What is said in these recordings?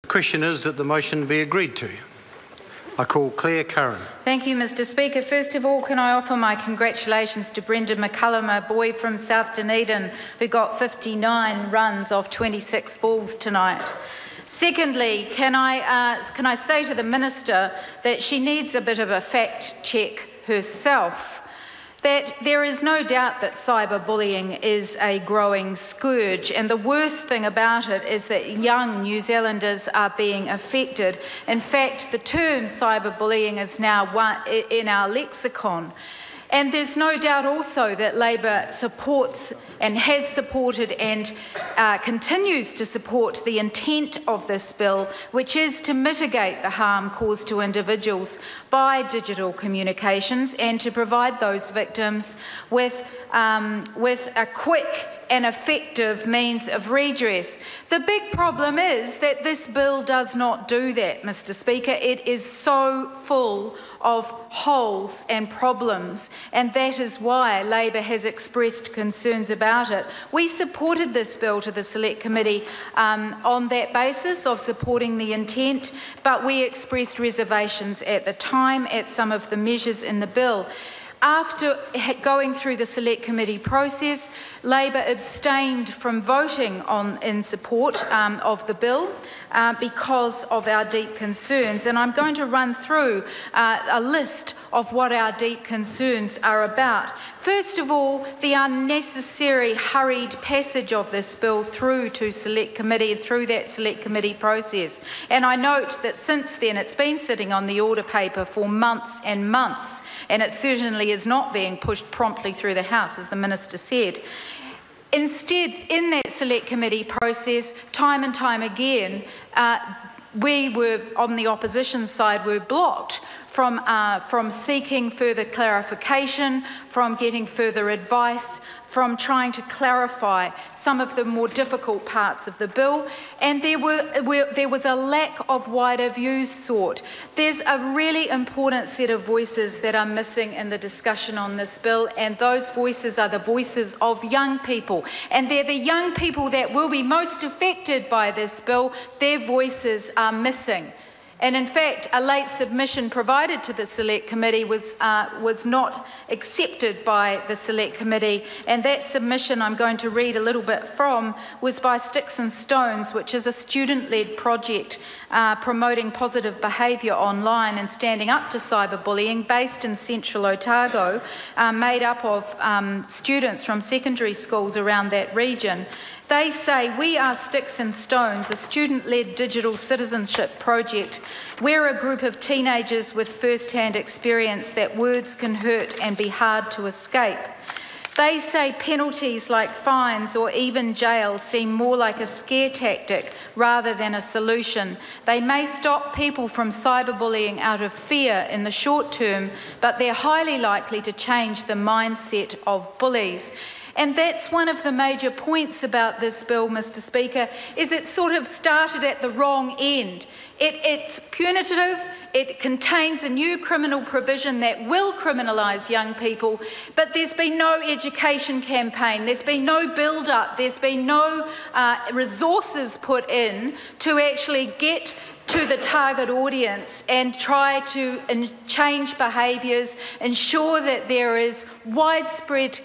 question is that the motion be agreed to. I call Claire Curran. Thank you, Mr Speaker. First of all, can I offer my congratulations to Brendan McCullum, a boy from South Dunedin who got 59 runs off 26 balls tonight. Secondly, can I say to the Minister that she needs a bit of a fact check herself, that there is no doubt that cyberbullying is a growing scourge, and the worst thing about it is that young New Zealanders are being affected. In fact, the term cyberbullying is now in our lexicon. And there's no doubt also that Labor supports and has supported and continues to support the intent of this bill, which is to mitigate the harm caused to individuals by digital communications and to provide those victims with a quick and effective means of redress. The big problem is that this bill does not do that, Mr Speaker. It is so full of holes and problems, and that is why Labor has expressed concerns about it. We supported this bill to the Select Committee on that basis of supporting the intent, but we expressed reservations at the time at some of the measures in the bill. After going through the Select Committee process, Labor abstained from voting in support of the bill because of our deep concerns. And I'm going to run through a list of what our deep concerns are about. First of all, the unnecessary hurried passage of this bill through to Select Committee, through that Select Committee process. And I note that since then it's been sitting on the order paper for months and months, and it certainly is not being pushed promptly through the House, as the Minister said. Instead, in that Select Committee process, time and time again, we were, on the opposition side, were blocked from seeking further clarification, from getting further advice, from trying to clarify some of the more difficult parts of the bill, and there was a lack of wider views sought. There's a really important set of voices that are missing in the discussion on this bill, and those voices are the voices of young people, and they're the young people that will be most affected by this bill. Their voices are missing. And in fact, a late submission provided to the Select Committee was not accepted by the Select Committee, and that submission I'm going to read a little bit from was by Sticks and Stones, which is a student-led project promoting positive behaviour online and standing up to cyberbullying, based in central Otago, made up of students from secondary schools around that region. They say, "We are Sticks and Stones, a student-led digital citizenship project. We're a group of teenagers with first-hand experience that words can hurt and be hard to escape. They say penalties like fines or even jail seem more like a scare tactic rather than a solution. They may stop people from cyberbullying out of fear in the short term, but they're highly likely to change the mindset of bullies." And that's one of the major points about this bill, Mr Speaker, is it sort of started at the wrong end. It's punitive, it contains a new criminal provision that will criminalise young people, but there's been no education campaign, there's been no build-up, there's been no resources put in to actually get to the target audience and try to change behaviours, ensure that there is widespread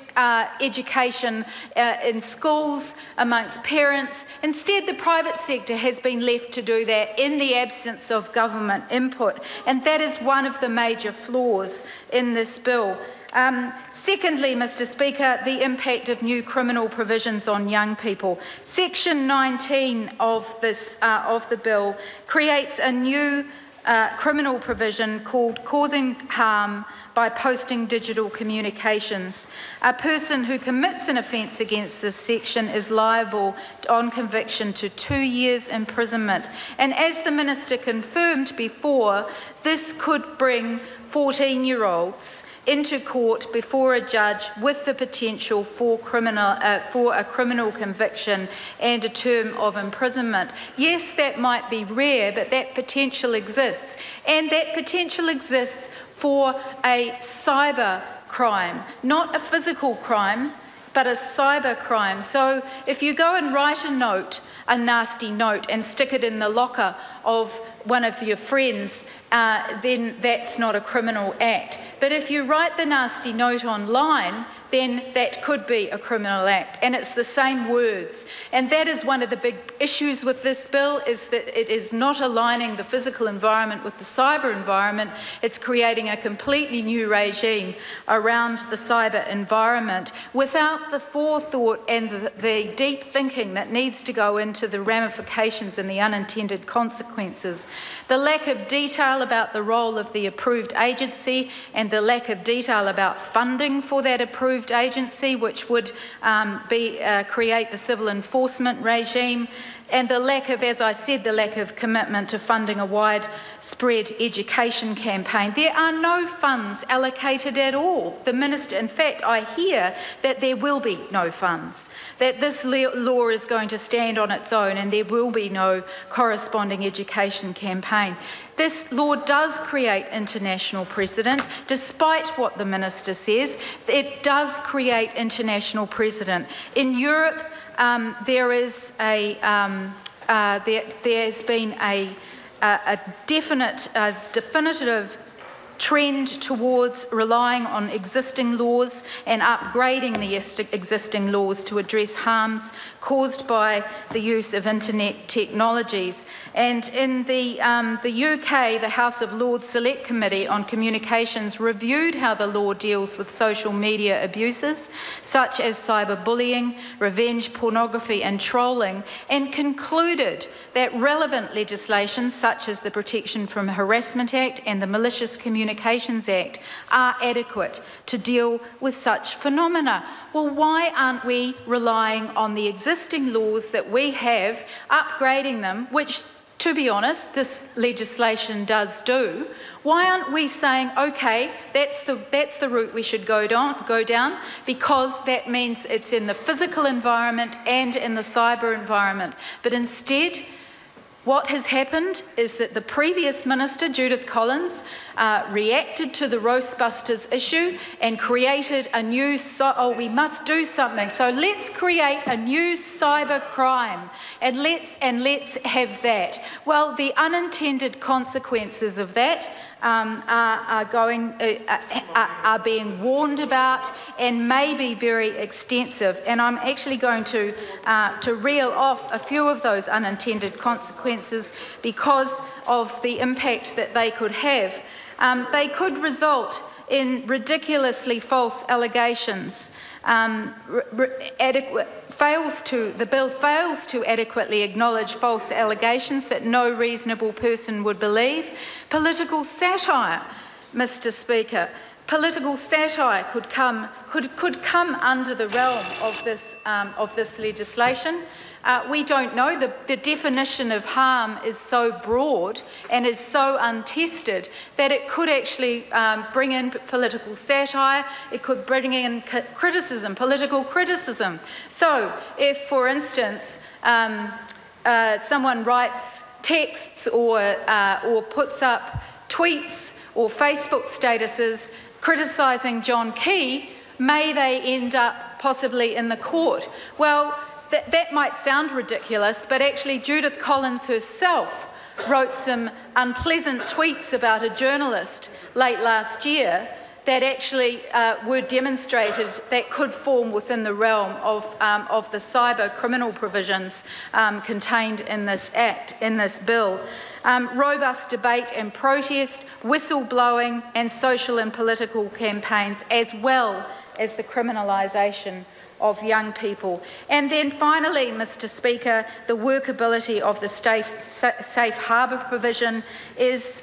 education in schools, amongst parents. Instead, the private sector has been left to do that in the absence of government input, and that is one of the major flaws in this bill. Secondly, Mr Speaker, the impact of new criminal provisions on young people. Section 19 of the bill creates a new criminal provision called causing harm by posting digital communications. A person who commits an offence against this section is liable on conviction to 2 years imprisonment. And as the Minister confirmed before, this could bring 14-year-olds into court before a judge with the potential for a criminal conviction and a term of imprisonment. Yes, that might be rare, but that potential exists. And that potential exists for a cyber crime, not a physical crime. but a cyber crime. So if you go and write a nasty note and stick it in the locker of one of your friends, then that's not a criminal act. But if you write the nasty note online, then that could be a criminal act, and it's the same words. And that is one of the big issues with this bill, is that it is not aligning the physical environment with the cyber environment. It's creating a completely new regime around the cyber environment without the forethought and the deep thinking that needs to go into the ramifications and the unintended consequences. The lack of detail about the role of the approved agency and the lack of detail about funding for that approved agency, which would create the civil enforcement regime, and the lack of, as I said, the lack of commitment to funding a widespread education campaign. There are no funds allocated at all. The Minister, in fact, I hear that there will be no funds, that this law is going to stand on its own and there will be no corresponding education campaign. This law does create international precedent, despite what the Minister says. It does create international precedent. In Europe, there's been a definitive trend towards relying on existing laws and upgrading the existing laws to address harms caused by the use of internet technologies. And in the UK, the House of Lords Select Committee on Communications reviewed how the law deals with social media abuses, such as cyberbullying, revenge pornography and trolling, and concluded that relevant legislation, such as the Protection from Harassment Act and the Malicious Communications Act, are adequate to deal with such phenomena. Well, why aren't we relying on the existing laws that we have, upgrading them, which, to be honest, this legislation does do? Why aren't we saying, OK, that's the route we should go down, because that means it's in the physical environment and in the cyber environment. But instead, what has happened is that the previous Minister, Judith Collins, reacted to the Roastbusters issue and created a new, we must do something, so let's create a new cyber crime and let's have that. Well, the unintended consequences of that are being warned about and may be very extensive. And I'm actually going to reel off a few of those unintended consequences because of the impact that they could have. They could result in ridiculously false allegations. The bill fails to adequately acknowledge false allegations that no reasonable person would believe. Political satire, Mr. Speaker. Political satire could come under the realm of this legislation. We don't know. The definition of harm is so broad and is so untested that it could actually bring in political satire. It could bring in criticism, political criticism. So if, for instance, someone writes texts or puts up tweets or Facebook statuses criticising John Key, may they end up possibly in the court? Well, that might sound ridiculous, but actually Judith Collins herself wrote some unpleasant tweets about a journalist late last year that actually were demonstrated that could fall within the realm of the cyber criminal provisions contained in this Act, in this bill. Robust debate and protest, whistleblowing and social and political campaigns, as well as the criminalisation of young people. And then finally, Mr. Speaker, the workability of the safe harbour provision is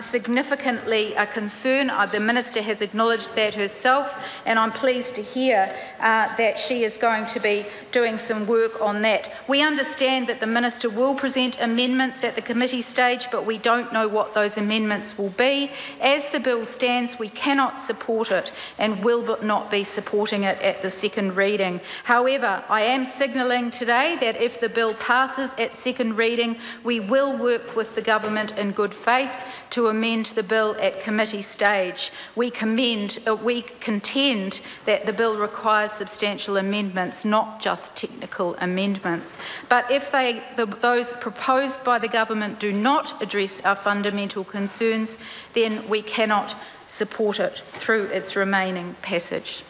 significantly a concern. The Minister has acknowledged that herself, and I'm pleased to hear that she is going to be doing some work on that. We understand that the Minister will present amendments at the committee stage, but we don't know what those amendments will be. As the bill stands, we cannot support it and will not be supporting it at the second reading. reading. However, I am signalling today that if the bill passes at second reading, we will work with the government in good faith to amend the bill at committee stage. We contend that the bill requires substantial amendments, not just technical amendments. But if those proposed by the government do not address our fundamental concerns, then we cannot support it through its remaining passage.